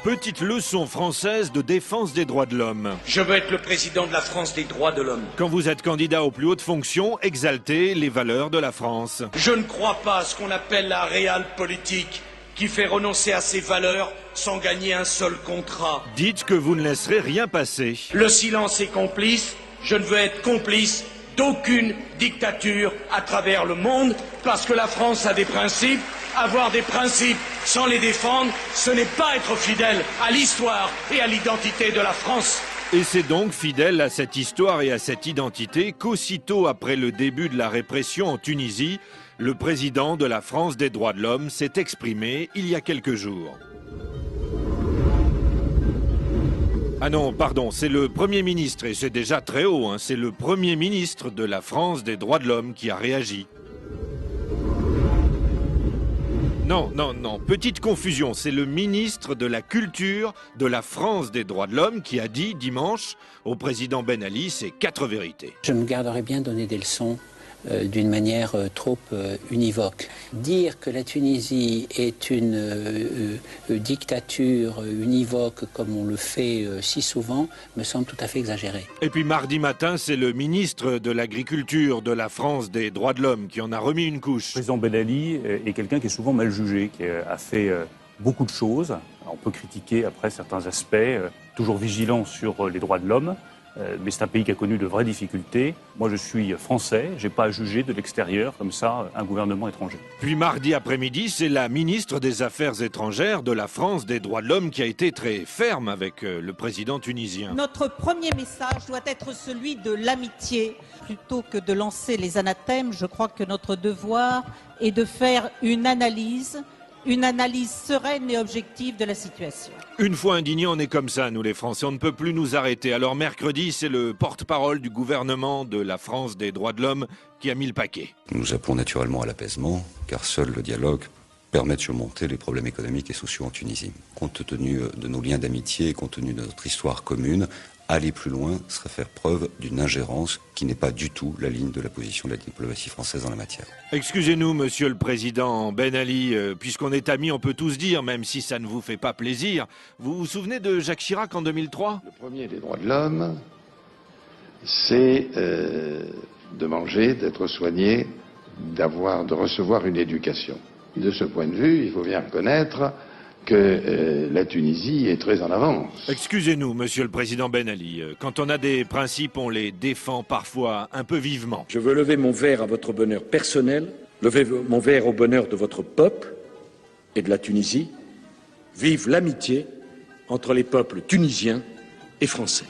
Petite leçon française de défense des droits de l'homme. Je veux être le président de la France des droits de l'homme. Quand vous êtes candidat aux plus hautes fonctions, exaltez les valeurs de la France. Je ne crois pas à ce qu'on appelle la réelle politique, qui fait renoncer à ses valeurs sans gagner un seul contrat. Dites que vous ne laisserez rien passer. Le silence est complice. Je ne veux être complice d'aucune dictature à travers le monde, parce que la France a des principes. Avoir des principes sans les défendre, ce n'est pas être fidèle à l'histoire et à l'identité de la France. Et c'est donc fidèle à cette histoire et à cette identité qu'aussitôt après le début de la répression en Tunisie, le président de la France des droits de l'homme s'est exprimé il y a quelques jours. Ah non, pardon, c'est le Premier ministre, et c'est déjà très haut, hein, c'est le Premier ministre de la France des droits de l'homme qui a réagi. Non, petite confusion, c'est le ministre de la Culture de la France des droits de l'homme qui a dit dimanche au président Ben Ali ces 4 vérités. Je me garderais bien de donner des leçons d'une manière trop univoque. Dire que la Tunisie est une dictature univoque comme on le fait si souvent me semble tout à fait exagéré. Et puis mardi matin, c'est le ministre de l'Agriculture de la France des droits de l'homme qui en a remis une couche. Le président Ben Ali est quelqu'un qui est souvent mal jugé, qui a fait beaucoup de choses. On peut critiquer après certains aspects, toujours vigilant sur les droits de l'homme. Mais c'est un pays qui a connu de vraies difficultés. Moi, je suis français, je n'ai pas à juger de l'extérieur, comme ça, un gouvernement étranger. Puis mardi après-midi, c'est la ministre des Affaires étrangères de la France des droits de l'homme qui a été très ferme avec le président tunisien. Notre premier message doit être celui de l'amitié. Plutôt que de lancer les anathèmes, je crois que notre devoir est de faire une analyse sereine et objective de la situation. Une fois indignés, on est comme ça, nous les Français, on ne peut plus nous arrêter. Alors mercredi, c'est le porte-parole du gouvernement de la France des droits de l'homme qui a mis le paquet. Nous appelons naturellement à l'apaisement, car seul le dialogue permet de surmonter les problèmes économiques et sociaux en Tunisie. Compte tenu de nos liens d'amitié et compte tenu de notre histoire commune, aller plus loin serait faire preuve d'une ingérence qui n'est pas du tout la ligne de la position de la diplomatie française en la matière. Excusez-nous, monsieur le président Ben Ali, puisqu'on est amis, on peut tous dire, même si ça ne vous fait pas plaisir. Vous vous souvenez de Jacques Chirac en 2003 ? Le premier des droits de l'homme, c'est de manger, d'être soigné, de recevoir une éducation. De ce point de vue, il faut bien reconnaître que la Tunisie est très en avance. Excusez-nous, monsieur le président Ben Ali, quand on a des principes, on les défend parfois un peu vivement. Je veux lever mon verre à votre bonheur personnel, lever mon verre au bonheur de votre peuple et de la Tunisie. Vive l'amitié entre les peuples tunisiens et français.